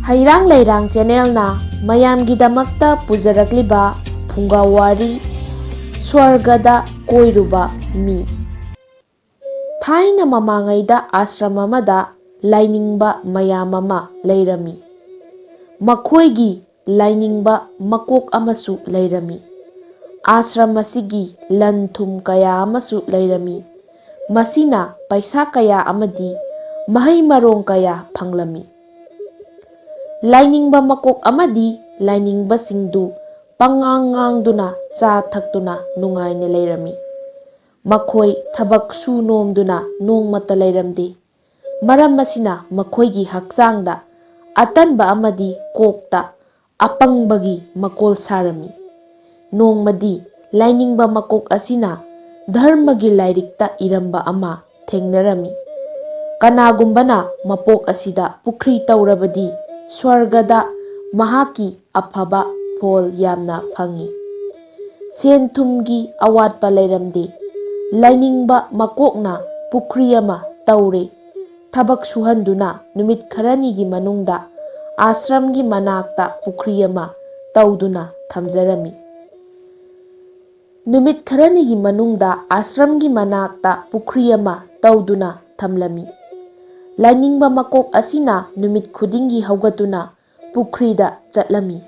ꯍꯩꯔꯥꯡ ꯂꯩꯔꯥꯡ ꯆꯦꯅꯦꯜꯅ ꯃꯌꯥꯝꯒꯤꯗꯃꯛꯇ ꯄꯨꯖꯔꯛꯂꯤꯕ ꯐꯨꯡꯒꯥꯋꯥꯔꯤ ꯁ꯭ꯋꯔꯒꯗ ꯀꯣꯏꯔꯨꯕ ꯃꯤ꯫ ꯊꯥꯏꯅ ꯃꯃꯥꯡꯉꯩꯗ ꯑꯥꯁ꯭ꯔꯝ ꯑꯃꯗ ꯂꯥꯏꯅꯤꯡꯕ ꯃꯌꯥꯝ ꯑꯃ ꯂꯩꯔꯝꯃꯤ꯫ ꯃꯈꯣꯏꯒꯤ ꯂꯥꯏꯅꯤꯡꯕ ꯃꯀꯣꯛ ꯑꯃꯁꯨ ꯂꯩꯔꯝꯃꯤ꯫ ꯑꯥꯁ꯭ꯔꯝ ꯑꯁꯤꯒꯤ ꯂꯟ ꯊꯨꯝ ꯀꯌꯥ ꯑꯃꯁꯨ ꯂꯩꯔꯝꯃꯤ꯫ ꯃꯁꯤꯅ ꯄꯩꯁꯥ ꯀꯌꯥ ꯑꯃꯗꯤ ꯃꯍꯩ ꯃꯔꯣꯡ ꯀꯌా ꯐꯪꯂꯝꯃꯤ꯫ ꯂꯥꯏꯅꯤꯡꯕ ꯃꯀꯣꯛ ꯑꯃꯗꯤ ꯂꯥꯏꯅꯤꯡꯕꯁꯤꯡꯗꯨ ꯄꯪꯉꯥꯡ ꯉꯥꯡꯗꯨꯅ ꯆꯥ ꯊꯛꯇꯨꯅ ꯅꯨꯡꯉꯥꯏꯅ ꯂꯩꯔꯝꯃꯤ꯫ ꯃꯈꯣꯏ ꯊꯕꯛ ꯁꯨ ꯅꯣꯝꯗꯨꯅ ꯅꯣꯡꯃꯇ ꯂꯩꯔꯝꯗꯦ꯫ ꯃꯔꯝ ꯑꯁꯤꯅ ꯃꯈꯣꯏꯒꯤ ꯍꯛꯆꯥꯡꯗ ꯑꯇꯟꯕ ꯑꯃꯗꯤ ꯀꯣꯛꯇ ꯑꯄꯪꯕꯒꯤ ꯃꯀꯣꯜ ꯁꯥꯔꯝꯃꯤ꯫ ꯅꯣꯡꯃꯗꯤ ꯂꯥꯏꯅꯤꯡꯕ ꯃꯀꯣꯛ ꯑꯁꯤꯅ ꯙꯔꯃꯒꯤ ꯂꯥꯏꯔꯤꯛꯇ ꯏꯔꯝꯕ ꯑꯃ ꯊꯦꯡꯅꯔꯝꯃꯤ꯫ ꯀꯅꯥꯒꯨꯝꯕꯅ ꯃꯄꯣꯛ ꯑꯁꯤꯗ ꯄꯨꯈ꯭ꯔꯤ ꯇꯧꯔꯕꯗꯤ ꯁ꯭ꯋꯔꯒꯗ ꯃꯍꯥꯛꯀꯤ ꯑꯐꯕ ꯐꯣꯜ ꯌꯥꯝꯅ ꯐꯪꯏ꯫ ꯁꯦꯟ ꯊꯨꯝꯒꯤ ꯑꯋꯥꯠꯄ ꯂꯩꯔꯝꯗꯦ꯫ ꯂꯥꯏꯅꯤꯡꯕ ꯃꯀꯣꯛꯅ ꯄꯨꯈ꯭ꯔꯤ ꯑꯃ ꯇꯧꯔꯦ꯫ ꯊꯕꯛ ꯁꯨꯍꯟꯗꯨꯅ ꯅꯨꯃꯤꯠ ꯈꯔꯅꯤꯒꯤ ꯃꯅꯨꯡꯗ ꯑꯥꯁ꯭ꯔꯝꯒꯤ ꯃꯅꯥꯛꯇ ꯄꯨꯈ꯭ꯔꯤ ꯑꯃ ꯇꯧꯗꯨꯅ ꯊꯝꯖꯔꯝꯃꯤ꯫ ꯅꯨꯃꯤꯠ ꯈꯔꯅꯤꯒꯤ ꯃꯅꯨꯡꯗ ꯑꯥꯁ꯭ꯔꯝꯒꯤ ꯃꯅꯥꯛꯇ ꯄꯨꯈ꯭ꯔꯤ ꯑꯃ ꯇꯧꯗꯨꯅ ꯊꯝꯂꯝꯃꯤ꯫ ꯂꯥꯏꯅꯤꯡꯕ ꯃꯀꯣꯛ ꯑꯁꯤꯅ ꯅꯨꯃꯤꯠ ꯈꯨꯗꯤꯡꯒꯤ ꯍꯧꯒꯠꯇꯨꯅ ꯄꯨꯈ꯭ꯔꯤꯗ ꯆꯠꯂꯝꯃꯤ꯫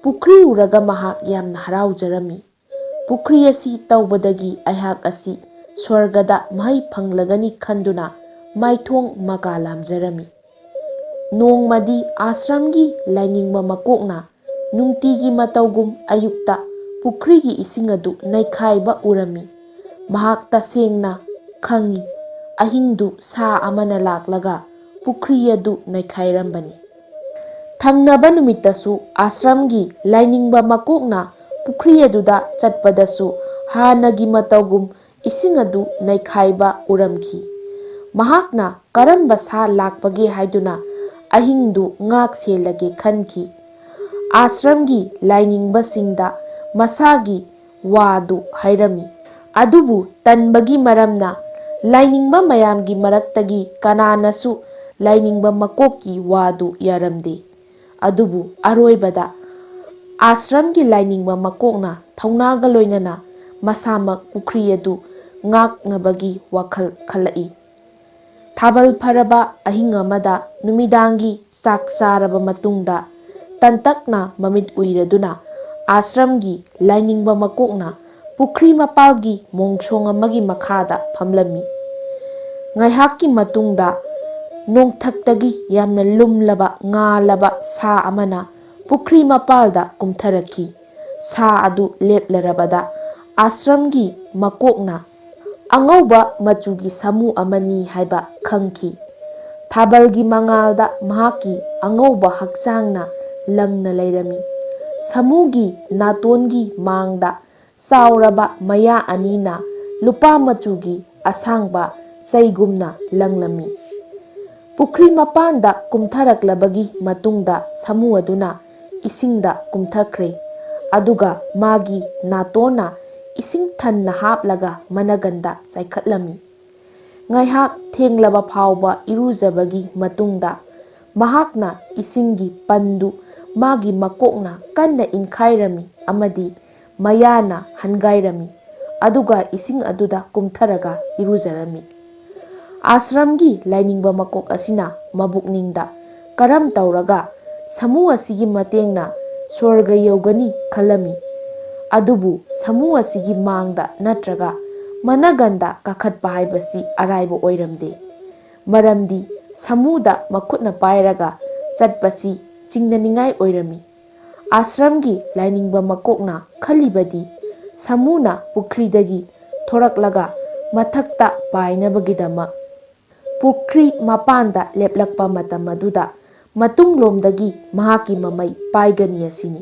ꯄꯨꯈ꯭ꯔꯤ ꯎꯔꯒ ꯃꯍꯥꯛ ꯌꯥꯝꯅ ꯍꯔꯥꯎꯖꯔꯝꯃꯤ꯫ ꯄꯨꯈ꯭ꯔꯤ ꯑꯁꯤ ꯇꯧꯕꯗꯒꯤ ꯑꯩꯍꯥꯛ ꯑꯁꯤ ꯁ꯭ꯋꯔꯒꯗ ꯃꯍꯩ ꯐꯪꯂꯒꯅꯤ ꯈꯟꯗꯨꯅ ꯃꯥꯏꯊꯣꯡ ꯃꯀꯥ ꯂꯥꯝꯖꯔꯝꯃꯤ꯫ ꯅꯣꯡꯃꯗꯤ ꯑꯥꯁ꯭ꯔꯝꯒꯤ ꯂꯥꯏꯅꯤꯡꯕ ꯃꯀꯣꯛꯅ ꯅꯨꯡꯇꯤꯒꯤ ꯃꯇꯧꯒꯨꯝ ꯑꯌꯨꯛꯇ ꯄꯨꯈ꯭ꯔꯤꯒꯤ ꯏꯁꯤꯡ ꯑꯗꯨ ꯅꯩꯈꯥꯏꯕ ꯎꯔꯝꯃꯤ꯫ ꯃꯍꯥꯛ ꯇꯁꯦꯡꯅ ꯈꯪꯏ ꯑꯍꯤꯡꯗꯨ ꯁꯥ ꯑꯃꯅ ꯂꯥꯛꯂꯒ ꯄꯨꯈ꯭ꯔꯤ ꯑꯗꯨ ꯅꯩꯈꯥꯏꯔꯝꯕꯅꯤ꯫ ꯊꯪꯅꯕ ꯅꯨꯃꯤꯠꯇꯁꯨ ꯑꯥꯁ꯭ꯔꯝꯒꯤ ꯂꯥꯏꯅꯤꯡꯕ ꯃꯀꯣꯛꯅ ꯄꯨꯈ꯭ꯔꯤ ꯑꯗꯨꯗ ꯆꯠꯄꯗꯁꯨ ꯍꯥꯟꯅꯒꯤ ꯃꯇꯧꯒꯨꯝ ꯏꯁꯤꯡ ꯑꯗꯨ ꯅꯩꯈꯥꯏꯕ ꯎꯔꯝꯈꯤ꯫ ꯃꯍꯥꯛꯅ ꯀꯔꯝꯕ ꯁꯥ ꯂꯥꯛꯄꯒꯦ ꯍꯥꯏꯗꯨꯅ ꯑꯍꯤꯡꯗꯨ ꯉꯥꯛ ꯁꯦꯜꯂꯒꯦ ꯈꯟꯈꯤ꯫ ꯑꯥꯁ꯭ꯔꯝꯒꯤ ꯂꯥꯏꯅꯤꯡꯕꯁꯤꯡꯗ ꯃꯁꯥꯒꯤ ꯋꯥꯗꯨ ꯍꯥꯏꯔꯝꯃꯤ꯫ ꯑꯗꯨꯕꯨ ꯇꯟꯕꯒꯤ ꯃꯔꯝꯅ ꯂꯥꯏꯅꯤꯡꯕ ꯃꯌꯥꯝꯒꯤ ꯃꯔꯛꯇꯒꯤ ꯀꯅꯥꯅꯁꯨ ꯂꯥꯏꯅꯤꯡꯕ ꯃꯀꯣꯛꯀꯤ ꯋꯥꯗꯨ ꯌꯥꯔꯝꯗꯦ꯫ ꯑꯗꯨꯕꯨ ꯑꯔꯣꯏꯕꯗ ꯑꯥꯁ꯭ꯔꯝꯒꯤ ꯂꯥꯏꯅꯤꯡꯕ ꯃꯀꯣꯛꯅ ꯊꯧꯅꯥꯒ ꯂꯣꯏꯅꯅ ꯃꯁꯥꯃꯛ ꯄꯨꯈ꯭ꯔꯤ ꯑꯗꯨ ꯉꯥꯛꯅꯕꯒꯤ ꯋꯥꯈꯜ ꯈꯜꯂꯛꯏ꯫ ꯊꯥꯕꯜ ꯐꯔꯕ ꯑꯍꯤꯡ ꯑꯃꯗ ꯅꯨꯃꯤꯗꯥꯡꯒꯤ ꯆꯥꯛ ꯆꯥꯔꯕ ꯃꯇꯨꯡꯗ ꯇꯟꯇꯛꯅ ꯃꯃꯤꯠ ꯎꯏꯔꯗꯨꯅ ꯑꯥꯁ꯭ꯔꯝꯒꯤ ꯂꯥꯏꯅꯤꯡꯕ ꯃꯀꯣꯛꯅ ꯄꯨꯈ꯭ꯔꯤ ꯃꯄꯥꯜꯒꯤ ꯃꯣꯡꯁꯣꯡ ꯑꯃꯒꯤ ꯃꯈꯥꯗ ꯐꯝꯂꯝꯃꯤ꯫ ꯉꯥꯏꯍꯥꯛꯀꯤ ꯃꯇꯨꯡꯗ ꯅꯣꯡꯊꯛꯇꯒꯤ ꯌꯥꯝꯅ ꯂꯨꯝꯂꯕ ꯉꯥꯜꯂꯕ ꯁꯥ ꯑꯃꯅ ꯄꯨꯈ꯭ꯔꯤ ꯃꯄꯥꯜꯗ ꯀꯨꯝꯊꯔꯛꯈꯤ꯫ ꯁꯥ ꯑꯗꯨ ꯂꯦꯞꯂꯔꯕꯗ ꯑꯥꯁ꯭ꯔꯝꯒꯤ ꯃꯀꯣꯛꯅ ꯑꯉꯧꯕ ꯃꯆꯨꯒꯤ ꯁꯥꯃꯨ ꯑꯃꯅꯤ ꯍꯥꯏꯕ ꯈꯪꯈꯤ꯫ ꯊꯥꯕꯜꯒꯤ ꯃꯉꯥꯜꯗ ꯃꯍꯥꯛꯀꯤ ꯑꯉꯧꯕ ꯍꯛꯆꯥꯡꯅ ꯂꯪꯅ ꯂꯩꯔꯝꯃꯤ꯫ ꯁꯥꯃꯨꯒꯤ ꯅꯥꯇꯣꯟꯒꯤ ꯃꯥꯡꯗ ꯆꯥꯎꯔꯕ ꯃꯌꯥ ꯑꯅꯤꯅ ꯂꯨꯄꯥ ꯃꯆꯨꯒꯤ ꯑꯁꯥꯡꯕ ꯆꯩꯒꯨꯝꯅ ꯂꯪꯂꯝꯃꯤ꯫ ꯄꯨꯈ꯭ꯔꯤ ꯃꯄꯥꯟꯗ ꯀꯨꯝꯊꯔꯛꯂꯕꯒꯤ ꯃꯇꯨꯡꯗ ꯁꯥꯃꯨ ꯑꯗꯨꯅ ꯏꯁꯤꯡꯗ ꯀꯨꯝꯊꯈ꯭ꯔꯦ꯫ ꯑꯗꯨꯒ ꯃꯥꯒꯤ ꯅꯥꯇꯣꯟꯅ ꯏꯁꯤꯡ ꯊꯟꯅ ꯍꯥꯞꯂꯒ ꯃꯅꯒꯟꯗ ꯆꯥꯏꯈꯠꯂꯝꯃꯤ꯫ ꯉꯥꯏꯍꯥꯛ ꯊꯦꯡꯂꯕ ꯐꯥꯎꯕ ꯏꯔꯨꯖꯕꯒꯤ ꯃꯇꯨꯡꯗ ꯃꯍꯥꯛꯅ ꯏꯁꯤꯡꯒꯤ ꯄꯟꯗꯨ ꯃꯥꯒꯤ ꯃꯀꯣꯛꯅ ꯀꯟꯅ ꯏꯟꯈꯥꯏꯔꯝꯃꯤ ꯑꯃꯗꯤ ꯃꯌꯥꯅ ꯍꯟꯒꯥꯏꯔꯝꯃꯤ꯫ ꯑꯗꯨꯒ ꯏꯁꯤꯡ ꯑꯗꯨꯗ ꯀꯨꯝꯊꯔꯒ ꯏꯔꯨꯖꯔꯝꯃꯤ꯫ ꯑꯥꯁ꯭ꯔꯝꯒꯤ ꯂꯥꯏꯅꯤꯡꯕ ꯃꯀꯣꯛ ꯑꯁꯤꯅ ꯃꯕꯨꯛꯅꯤꯡꯗ ꯀꯔꯝ ꯇꯧꯔꯒ ꯁꯥꯃꯨ ꯑꯁꯤꯒꯤ ꯃꯇꯦꯡꯅ ꯁ꯭ꯋꯔꯒ ꯌꯧꯒꯅꯤ ꯈꯜꯂꯝꯃꯤ꯫ ꯑꯗꯨꯕꯨ ꯁꯥꯃꯨ ꯑꯁꯤꯒꯤ ꯃꯥꯡꯗ ꯅꯠꯇ꯭ꯔꯒ ꯃꯅꯒꯟꯗ ꯀꯥꯈꯠꯄ ꯍꯥꯏꯕꯁꯤ ꯑꯔꯥꯏꯕ ꯑꯣꯏꯔꯝꯗꯦ꯫ ꯃꯔꯝꯗꯤ ꯁꯥꯃꯨꯗ ꯃꯈꯨꯠꯅ ꯄꯥꯏꯔꯒ ꯆꯠꯄꯁꯤ ꯆꯤꯡꯅꯅꯤꯡꯉꯥꯏ ꯑꯣꯏꯔꯝꯃꯤ꯫ ꯑꯥꯁ꯭ꯔꯝꯒꯤ ꯂꯥꯏꯅꯤꯡꯕ ꯃꯀꯣꯛꯅ ꯈꯜꯂꯤꯕꯗꯤ ꯁꯥꯃꯨꯅ ꯄꯨꯈ꯭ꯔꯤꯗꯒꯤ ꯊꯣꯔꯛꯂꯒ ꯃꯊꯛꯇ ꯄꯥꯏꯅꯕꯒꯤꯗꯃꯛ ꯄꯨꯈ꯭ꯔꯤ ꯃꯄꯥꯟꯗ ꯂꯦꯞꯂꯛꯄ ꯃꯇꯝ ꯑꯗꯨꯗ ꯃꯇꯨꯡꯂꯣꯝꯗꯒꯤ ꯃꯍꯥꯛꯀꯤ ꯃꯃꯩ ꯄꯥꯏꯒꯅꯤ ꯑꯁꯤꯅꯤ꯫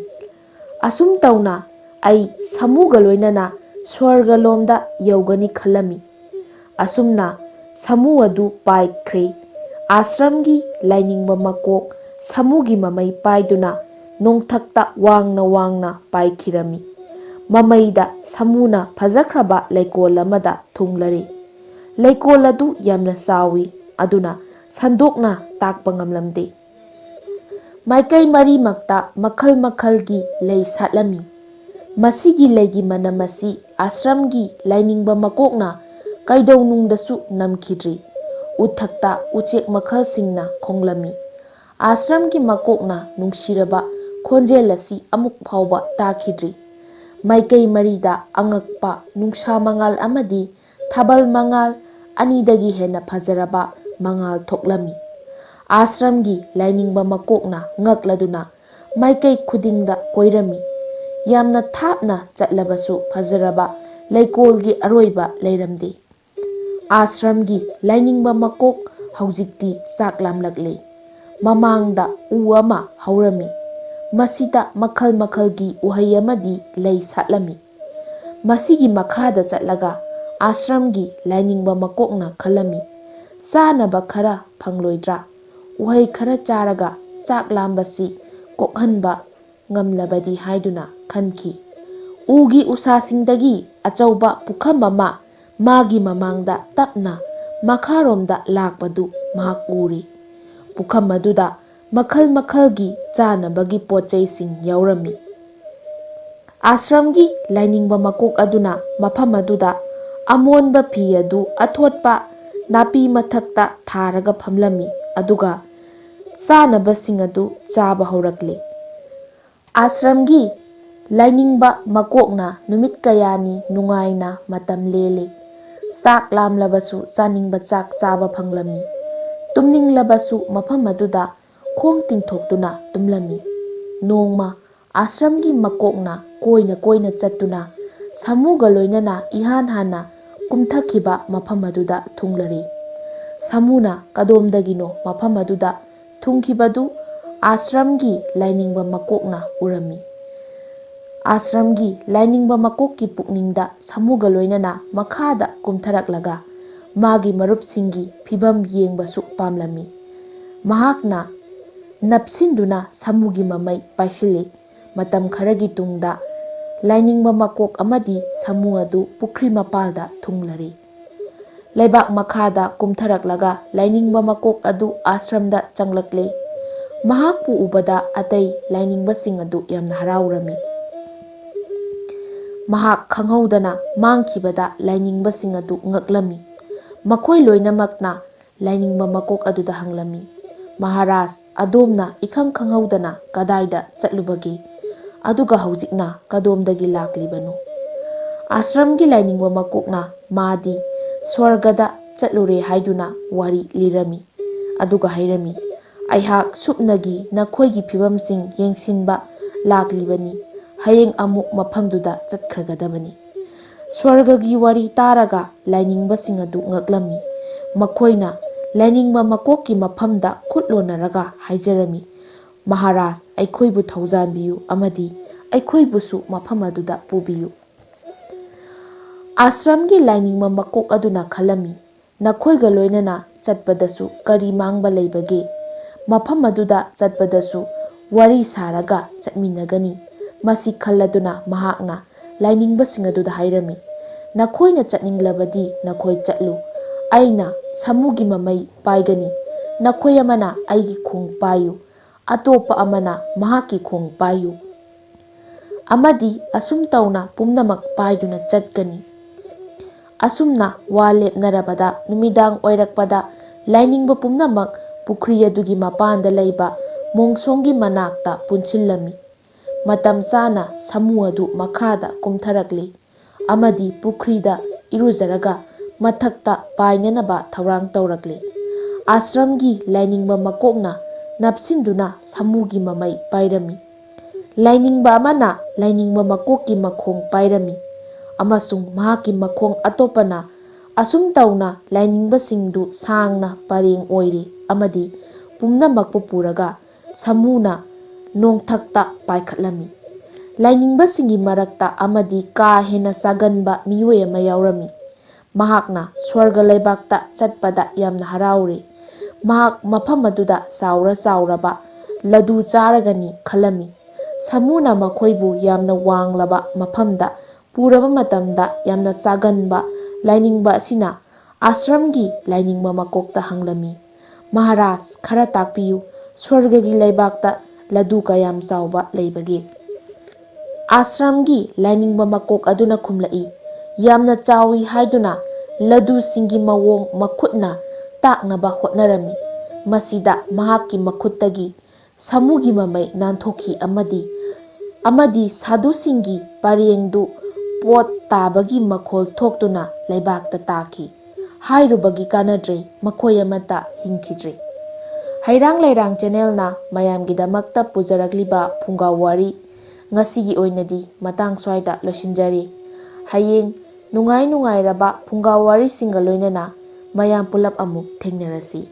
ꯑꯁꯨꯝ ꯇꯧꯅ ꯑꯩ ꯁꯥꯃꯨꯒ ꯂꯣꯏꯅꯅ ꯁ꯭ꯋꯔꯒ ꯂꯣꯝꯗ ꯌꯧꯒꯅꯤ ꯈꯜꯂꯝꯃꯤ꯫ ꯑꯁꯨꯝꯅ ꯁꯥꯃꯨ ꯑꯗꯨ ꯄꯥꯏꯈ꯭ꯔꯦ꯫ ꯑꯥꯁ꯭ꯔꯝꯒꯤ ꯂꯥꯏꯅꯤꯡꯕ ꯃꯀꯣꯛ ꯁꯥꯃꯨꯒꯤ ꯃꯃꯩ ꯄꯥꯏꯗꯨꯅ ꯅꯣꯡꯊꯛꯇ ꯋꯥꯡꯅ ꯋꯥꯡꯅ ꯄꯥꯏꯈꯤꯔꯝꯃꯤ꯫ ꯃꯃꯩꯗ ꯁꯥꯃꯨꯅ ꯐꯖꯈ꯭ꯔꯕ ꯂꯩꯀꯣꯜ ꯑꯃꯗ ꯊꯨꯡꯂꯔꯦ꯫ ꯂꯩꯀꯣꯜ ꯑꯗꯨ ꯌꯥꯝꯅ ꯆꯥꯎꯏ꯫ ꯑꯗꯨꯅ ꯁꯟꯗꯣꯛꯅ ꯇꯥꯛꯄ ꯉꯝꯂꯝꯗꯦ꯫ ꯃꯥꯏꯀꯩ ꯃꯔꯤꯃꯛꯇ ꯃꯈꯜ ꯃꯈꯜꯒꯤ ꯂꯩ ꯁꯥꯠꯂꯝꯃꯤ꯫ ꯃꯁꯤꯒꯤ ꯂꯩꯒꯤ ꯃꯅꯝ ꯑꯁꯤ ꯑꯥꯁ꯭ꯔꯝꯒꯤ ꯂꯥꯏꯅꯤꯡꯕ ꯃꯀꯣꯛꯅ ꯀꯩꯗꯧꯅꯨꯡꯗꯁꯨ ꯅꯝꯈꯤꯗ꯭ꯔꯤ꯫ ꯎꯊꯛꯇ ꯎꯆꯦꯛ ꯃꯈꯜꯁꯤꯡꯅ ꯈꯣꯡꯂꯝꯃꯤ꯫ ꯑꯥꯁ꯭ꯔꯝꯒꯤ ꯃꯀꯣꯛꯅ ꯅꯨꯡꯁꯤꯔꯕ ꯈꯣꯟꯖꯦꯜ ꯑꯁꯤ ꯑꯃꯨꯛ ꯐꯥꯎꯕ ꯇꯥꯈꯤꯗ꯭ꯔꯤ꯫ ꯃꯥꯏꯀꯩ ꯃꯔꯤꯗ ꯑꯉꯛꯄ ꯅꯨꯡꯁꯥ ꯃꯉꯥꯜ ꯑꯃꯗꯤ ꯊꯥꯕꯜ ꯃꯉꯥꯜ ꯑꯅꯤꯗꯒꯤ ꯍꯦꯟꯅ ꯐꯖꯔꯕ ꯃꯉꯥꯜ ꯊꯣꯛꯂꯝꯃꯤ꯫ ꯑꯥꯁ꯭ꯔꯝꯒꯤ ꯂꯥꯏꯅꯤꯡꯕ ꯃꯀꯣꯛꯅ ꯉꯛꯂꯗꯨꯅ ꯃꯥꯏꯀꯩ ꯈꯨꯗꯤꯡꯗ ꯀꯣꯏꯔꯝꯃꯤ꯫ ꯌꯥꯝꯅ ꯊꯥꯞꯅ ꯆꯠꯂꯕꯁꯨ ꯐꯖꯔꯕ ꯂꯩꯀꯣꯜꯒꯤ ꯑꯔꯣꯏꯕ ꯂꯩꯔꯝꯗꯦ꯫ ꯑꯥꯁ꯭ꯔꯝꯒꯤ ꯂꯥꯏꯅꯤꯡꯕ ꯃꯀꯣꯛ ꯍꯧꯖꯤꯛꯇꯤ ꯆꯥꯛ ꯂꯥꯝꯂꯛꯂꯦ꯫ ꯃꯃꯥꯡꯗ ꯎ ꯑꯃ ꯍꯧꯔꯝꯃꯤ꯫ ꯃꯁꯤꯗ ꯃꯈꯜ ꯃꯈꯜꯒꯤ ꯎꯍꯩ ꯑꯃꯗꯤ ꯂꯩ ꯁꯥꯠꯂꯝꯃꯤ꯫ ꯃꯁꯤꯒꯤ ꯃꯈꯥꯗ ꯆꯠꯂꯒ ꯑꯥꯁ꯭ꯔꯝꯒꯤ ꯂꯥꯏꯅꯤꯡꯕ ꯃꯀꯣꯛꯅ ꯈꯜꯂꯝꯃꯤ, ꯆꯥꯅꯕ ꯈꯔ ꯐꯪꯂꯣꯏꯗ꯭ꯔꯥ? ꯎꯍꯩ ꯈꯔ ꯆꯥꯔꯒ ꯆꯥꯛ ꯂꯥꯝꯕꯁꯤ ꯀꯣꯛꯍꯟꯕ ꯉꯝꯂꯕꯗꯤ ꯍꯥꯏꯗꯨꯅ ꯈꯟꯈꯤ꯫ ꯎꯒꯤ ꯎꯁꯥꯁꯤꯡꯗꯒꯤ ꯑꯆꯧꯕ ꯄꯨꯈꯝ ꯑꯃ ꯃꯥꯒꯤ ꯃꯃꯥꯡꯗ ꯇꯞꯅ ꯃꯈꯥꯔꯣꯝꯗ ꯂꯥꯛꯄꯗꯨ ꯃꯍꯥꯛ ꯎꯔꯦ꯫ ꯄꯨꯈꯝ ꯑꯗꯨꯗ ꯃꯈꯜ ꯃꯈꯜꯒꯤ ꯆꯥꯅꯕꯒꯤ ꯄꯣꯠꯆꯩꯁꯤꯡ ꯌꯥꯎꯔꯝꯃꯤ꯫ ꯑꯥꯁ꯭ꯔꯝꯒꯤ ꯂꯥꯏꯅꯤꯡꯕ ꯃꯀꯣꯛ ꯑꯗꯨꯅ ꯃꯐꯝ ꯑꯗꯨꯗ ꯑꯃꯣꯟꯕ ꯐꯤ ꯑꯗꯨ ꯑꯊꯣꯠꯄ ꯅꯥꯄꯤ ꯃꯊꯛꯇ ꯊꯥꯔꯒ ꯐꯝꯂꯝꯃꯤ ꯑꯗꯨꯒ ꯆꯥꯅꯕꯁꯤꯡ ꯑꯗꯨ ꯆꯥꯕ ꯍꯧꯔꯛꯂꯦ꯫ ꯑꯥꯁ꯭ꯔꯝꯒꯤ ꯂꯥꯏꯅꯤꯡꯕ ꯃꯀꯣꯛꯅ ꯅꯨꯃꯤꯠ ꯀꯌꯥꯅꯤ ꯅꯨꯡꯉꯥꯏꯅ ꯃꯇꯝ ꯂꯦꯜꯂꯦ꯫ ꯆꯥꯛ ꯂꯥꯝꯂꯕꯁꯨ ꯆꯥꯅꯤꯡꯕ ꯆꯥꯛ ꯆꯥꯕ ꯐꯪꯂꯝꯃꯤ꯫ ꯇꯨꯝꯅꯤꯡꯂꯕꯁꯨ ꯃꯐꯝ ꯑꯗꯨꯗ ꯈꯣꯡ ꯇꯤꯡꯊꯣꯛꯇꯨꯅ ꯇꯨꯝꯂꯝꯃꯤ꯫ ꯅꯣꯡꯃ ꯑꯥꯁ꯭ꯔꯝꯒꯤ ꯃꯀꯣꯛꯅ ꯀꯣꯏꯅ ꯀꯣꯏꯅ ꯆꯠꯇꯨꯅ ꯁꯥꯃꯨꯒ ꯂꯣꯏꯅꯅ ꯏꯍꯥꯟ ꯍꯥꯟꯅ ꯀꯨꯝꯊꯈꯤꯕ ꯃꯐꯝ ꯑꯗꯨꯗ ꯊꯨꯡꯂꯔꯦ꯫ ꯁꯥꯃꯨꯅ ꯀꯗꯣꯝꯗꯒꯤꯅꯣ ꯃꯐꯝ ꯑꯗꯨꯗ ꯊꯨꯡꯈꯤꯕꯗꯨ ꯑꯥꯁ꯭ꯔꯝꯒꯤ ꯂꯥꯏꯅꯤꯡꯕ ꯃꯀꯣꯛꯅ ꯎꯔꯝꯃꯤ꯫ ꯑꯥꯁ꯭ꯔꯝꯒꯤ ꯂꯥꯏꯅꯤꯡꯕ ꯃꯀꯣꯛꯀꯤ ꯄꯨꯛꯅꯤꯡꯗ ꯁꯥꯃꯨꯒ ꯂꯣꯏꯅꯅ ꯃꯈꯥꯗ ꯀꯨꯝꯊꯔꯛꯂꯒ ꯃꯥꯒꯤ ꯃꯔꯨꯞꯁꯤꯡꯒꯤ ꯐꯤꯚꯝ ꯌꯦꯡꯕꯁꯨ ꯄꯥꯝꯂꯝꯃꯤ꯫ ꯃꯍꯥꯛꯅ ꯅꯞꯁꯤꯟꯗꯨꯅ ꯁꯥꯃꯨꯒꯤ ꯃꯃꯩ ꯄꯥꯏꯁꯤꯜꯂꯦ꯫ ꯃꯇꯝ ꯈꯔꯒꯤ ꯇꯨꯡꯗ ꯂꯥꯏꯅꯤꯡꯕ ꯃꯀꯣꯛ ꯑꯃꯗꯤ ꯁꯥꯃꯨ ꯑꯗꯨ ꯄꯨꯈ꯭ꯔꯤ ꯃꯄꯥꯜꯗ ꯊꯨꯡꯂꯔꯦ꯫ ꯂꯩꯕꯥꯛ ꯃꯈꯥꯗ ꯀꯨꯝꯊꯔꯛꯂꯒ ꯂꯥꯏꯅꯤꯡꯕ ꯃꯀꯣꯛ ꯑꯗꯨ ꯑꯥꯁ꯭ꯔꯝꯗ ꯆꯪꯂꯛꯂꯦ꯫ ꯃꯍꯥꯛꯄꯨ ꯎꯕꯗ ꯑꯇꯩ ꯂꯥꯏꯅꯤꯡꯕꯁꯤꯡ ꯑꯗꯨ ꯌꯥꯝꯅ ꯍꯔꯥꯎꯔꯝꯃꯤ꯫ ꯃꯍꯥꯛ ꯈꯪꯍꯧꯗꯅ ꯃꯥꯡꯈꯤꯕꯗ ꯂꯥꯏꯅꯤꯡꯕꯁꯤꯡ ꯑꯗꯨ ꯉꯛꯂꯝꯃꯤ꯫ ꯃꯈꯣꯏ ꯂꯣꯏꯅꯃꯛꯅ ꯂꯥꯏꯅꯤꯡꯕ ꯃꯀꯣꯛ ꯑꯗꯨꯗ ꯍꯪꯂꯝꯃꯤ, ꯃꯍꯥꯔꯥꯖ, ꯑꯗꯣꯝꯅ ꯏꯈꯪ ꯈꯪꯍꯧꯗꯅ ꯀꯗꯥꯏꯗ ꯆꯠꯂꯨꯕꯒꯦ? ꯑꯗꯨꯒ ꯍꯧꯖꯤꯛꯅ ꯀꯗꯣꯝꯗꯒꯤ ꯂꯥꯛꯂꯤꯕꯅꯣ? ꯑꯥꯁ꯭ꯔꯝꯒꯤ ꯂꯥꯏꯅꯤꯡꯕ ꯃꯀꯣꯛꯅ ꯃꯥꯗꯤ ꯁ꯭ꯋꯔꯒꯗ ꯆꯠꯂꯨꯔꯦ ꯍꯥꯏꯗꯨꯅ ꯋꯥꯔꯤ ꯂꯤꯔꯝꯃꯤ꯫ ꯑꯗꯨꯒ ꯍꯥꯏꯔꯝꯃꯤ, ꯑꯩꯍꯥꯛ ꯁꯨꯞꯅꯒꯤ ꯅꯈꯣꯏꯒꯤ ꯐꯤꯚꯝꯁꯤꯡ ꯌꯦꯡꯁꯤꯟꯕ ꯂꯥꯛꯂꯤꯕꯅꯤ꯫ ꯍꯌꯦꯡ ꯑꯃꯨꯛ ꯃꯐꯝꯗꯨꯗ ꯆꯠꯈ꯭ꯔꯒꯗꯕꯅꯤ꯫ ꯁ꯭ꯋꯔꯒꯒꯤ ꯋꯥꯔꯤ ꯇꯥꯔꯒ ꯂꯥꯏꯅꯤꯡꯕꯁꯤꯡ ꯑꯗꯨ ꯉꯛꯂꯝꯃꯤ꯫ ꯃꯈꯣꯏꯅ ꯂꯥꯏꯅꯤꯡꯕ ꯃꯀꯣꯛꯀꯤ ꯃꯐꯝꯗ ꯈꯨꯠ ꯂꯣꯟꯅꯔꯒ ꯍꯥꯏꯖꯔꯝꯃꯤ, ꯃꯍꯥꯔꯥꯖ, ꯑꯩꯈꯣꯏꯕꯨ ꯊꯧꯖꯥꯟꯕꯤꯌꯨ ꯑꯃꯗꯤ ꯑꯩꯈꯣꯏꯕꯨꯁꯨ ꯃꯐꯝ ꯑꯗꯨꯗ ꯄꯨꯕꯤꯌꯨ꯫ ꯑꯥꯁ꯭ꯔꯝꯒꯤ ꯂꯥꯏꯅꯤꯡꯕ ꯃꯀꯣꯛ ꯑꯗꯨꯅ ꯈꯜꯂꯝꯃꯤ, ꯅꯈꯣꯏꯒ ꯂꯣꯏꯅꯅ ꯆꯠꯄꯗꯁꯨ ꯀꯔꯤ ꯃꯥꯡꯕ ꯂꯩꯕꯒꯦ? ꯃꯐꯝ ꯑꯗꯨꯗ ꯆꯠꯄꯗꯁꯨ ꯋꯥꯔꯤ ꯁꯥꯔꯒ ꯆꯠꯃꯤꯟꯅꯒꯅꯤ꯫ ꯃꯁꯤ ꯈꯜꯂꯗꯨꯅ ꯃꯍꯥꯛꯅ ꯂꯥꯏꯅꯤꯡꯕꯁꯤꯡ ꯑꯗꯨꯗ ꯍꯥꯏꯔꯝꯃꯤ, ꯅꯈꯣꯏꯅ ꯆꯠꯅꯤꯡꯂꯕꯗꯤ ꯅꯈꯣꯏ ꯆꯠꯂꯨ꯫ ꯑꯩꯅ ꯁꯥꯃꯨꯒꯤ ꯃꯃꯩ ꯄꯥꯏꯒꯅꯤ꯫ ꯅꯈꯣꯏ ꯑꯃꯅ ꯑꯩꯒꯤ ꯈꯣꯡ ꯄꯥꯏꯌꯨ, ꯑꯇꯣꯞꯄ ꯑꯃꯅ ꯃꯍꯥꯛꯀꯤ ꯈꯣꯡ ꯄꯥꯏꯌꯨ, ꯑꯃꯗꯤ ꯑꯁꯨꯝ ꯇꯧꯅ ꯄꯨꯝꯅꯃꯛ ꯄꯥꯏꯗꯨꯅ ꯆꯠꯀꯅꯤ꯫ ꯑꯁꯨꯝꯅ ꯋꯥ ꯂꯦꯞꯅꯔꯕꯗ ꯅꯨꯃꯤꯗꯥꯡ ꯑꯣꯏꯔꯛꯄꯗ ꯂꯥꯏꯅꯤꯡꯕ ꯄꯨꯝꯅꯃꯛ ꯄꯨꯈ꯭ꯔꯤ ꯑꯗꯨꯒꯤ ꯃꯄꯥꯟꯗ ꯂꯩꯕ ꯃꯣꯡꯁꯣꯡꯒꯤ ꯃꯅꯥꯛꯇ ꯄꯨꯟꯁꯤꯜꯂꯝꯃꯤ꯫ ꯃꯇꯝ ꯆꯥꯅ ꯁꯥꯃꯨ ꯑꯗꯨ ꯃꯈꯥꯗ ꯀꯨꯝꯊꯔꯛꯂꯦ ꯑꯃꯗꯤ ꯄꯨꯈ꯭ꯔꯤꯗ ꯏꯔꯨꯖꯔꯒ ꯃꯊꯛꯇ ꯄꯥꯏꯅꯅꯕ ꯊꯧꯔꯥꯡ ꯇꯧꯔꯛꯂꯦ꯫ ꯑꯥꯁ꯭ꯔꯝꯒꯤ ꯂꯥꯏꯅꯤꯡꯕ ꯃꯀꯣꯛꯅ ꯅꯞꯁꯤꯟꯗꯨꯅ ꯁꯥꯃꯨꯒꯤ ꯃꯃꯩ ꯄꯥꯏꯔꯝꯃꯤ꯫ ꯂꯥꯏꯅꯤꯡꯕ ꯑꯃꯅ ꯂꯥꯏꯅꯤꯡꯕ ꯃꯀꯣꯛꯀꯤ ꯃꯈꯣꯡ ꯄꯥꯏꯔꯝꯃꯤ ꯑꯃꯁꯨꯡ ꯃꯍꯥꯛꯀꯤ ꯃꯈꯣꯡ ꯑꯇꯣꯞꯄꯅ ꯑꯁꯨꯝ ꯇꯧꯅ ꯂꯥꯏꯅꯤꯡꯕꯁꯤꯡꯗꯨ ꯁꯥꯡꯅ ꯄꯔꯦꯡ ꯑꯣꯏꯔꯦ ꯑꯃꯗꯤ ꯄꯨꯝꯅꯃꯛꯄꯨ ꯄꯨꯔꯒ ꯁꯥꯃꯨꯅ ꯅꯣꯡꯊꯛꯇ ꯄꯥꯏꯈꯠꯂꯝꯃꯤ꯫ ꯂꯥꯏꯅꯤꯡꯕꯁꯤꯡꯒꯤ ꯃꯔꯛꯇ ꯑꯃꯗꯤ ꯀꯥ ꯍꯦꯟꯅ ꯆꯥꯒꯟꯕ ꯃꯤꯑꯣꯏ ꯑꯃ ꯌꯥꯎꯔꯝꯃꯤ꯫ ꯃꯍꯥꯛꯅ ꯁ꯭ꯋꯔꯒ ꯂꯩꯕꯥꯛꯇ ꯆꯠꯄꯗ ꯌꯥꯝꯅ ꯍꯔꯥꯎꯔꯦ꯫ ꯃꯍꯥꯛ ꯃꯐꯝ ꯑꯗꯨꯗ ꯆꯥꯎꯔ ꯆꯥꯎꯔꯕ ꯂꯗꯨ ꯆꯥꯔꯒꯅꯤ ꯈꯜꯂꯝꯃꯤ꯫ ꯁꯥꯃꯨꯅ ꯃꯈꯣꯏꯕꯨ ꯌꯥꯝꯅ ꯋꯥꯡꯂꯕ ꯃꯐꯝꯗ ꯄꯨꯔꯕ ꯃꯇꯝꯗ ꯌꯥꯝꯅ ꯆꯥꯒꯟꯕ ꯂꯥꯏꯅꯤꯡꯕ ꯑꯁꯤꯅ ꯑꯥꯁ꯭ꯔꯝꯒꯤ ꯂꯥꯏꯅꯤꯡꯕ ꯃꯀꯣꯛꯇ ꯍꯪꯂꯝꯃꯤ, ꯃꯍꯥꯔꯥꯖ, ꯈꯔ ꯇꯥꯛꯄꯤꯌꯨ, ꯁ꯭ꯋꯔꯒꯒꯤ ꯂꯩꯕꯥꯛꯇ ꯂꯗꯨ ꯀꯌꯥꯝ ꯆꯥꯎꯕ ꯂꯩꯕꯒꯦ? ꯑꯥꯁ꯭ꯔꯝꯒꯤ ꯂꯥꯏꯅꯤꯡꯕ ꯃꯀꯣꯛ ꯑꯗꯨꯅ ꯈꯨꯝꯂꯛꯏ, ꯌꯥꯝꯅ ꯆꯥꯎꯏ ꯍꯥꯏꯗꯨꯅ ꯂꯗꯨꯁꯤꯡꯒꯤ ꯃꯑꯣꯡ ꯃꯈꯨꯠꯅ ꯇꯥꯛꯅꯕ ꯍꯣꯠꯅꯔꯝꯃꯤ꯫ ꯃꯁꯤꯗ ꯃꯍꯥꯛꯀꯤ ꯃꯈꯨꯠꯇꯒꯤ ꯁꯥꯃꯨꯒꯤ ꯃꯃꯩ ꯅꯥꯟꯊꯣꯛꯈꯤ ꯑꯃꯗꯤ ꯁꯥꯗꯨꯁꯤꯡꯒꯤ ꯄꯔꯦꯡꯗꯨ ꯄꯣꯠ ꯇꯥꯕꯒꯤ ꯃꯈꯣꯜ ꯊꯣꯛꯇꯨꯅ ꯂꯩꯕꯥꯛꯇ ꯇꯥꯈꯤ꯫ ꯍꯥꯏꯔꯨꯕꯒꯤ ꯀꯥꯟꯅꯗ꯭ꯔꯦ, ꯃꯈꯣꯏ ꯑꯃꯠꯇ ꯍꯤꯡꯈꯤꯗ꯭ꯔꯦ꯫ ꯍꯩꯔꯥꯡ ꯂꯩꯔꯥꯡ ꯆꯦꯅꯦꯜꯅ ꯃꯌꯥꯝꯒꯤꯗꯃꯛꯇ ꯄꯨꯖꯔꯛꯂꯤꯕ ꯐꯨꯡꯒꯥ ꯋꯥꯔꯤ ꯉꯁꯤꯒꯤ ꯑꯣꯏꯅꯗꯤ ꯃꯇꯥꯡ ꯁ꯭ꯋꯥꯏꯗ ꯂꯣꯏꯁꯤꯟꯖꯔꯦ꯫ ꯍꯌꯦꯡ ꯅꯨꯡꯉꯥꯏꯔꯕ ꯐꯨꯡꯒꯥ ꯋꯥꯔꯤꯁꯤꯡꯒ ꯂꯣꯏꯅꯅ ꯃꯌꯥꯝ ꯄꯨꯂꯞ ꯑꯃꯨꯛ ꯊꯦꯡꯅꯔꯁꯤ꯫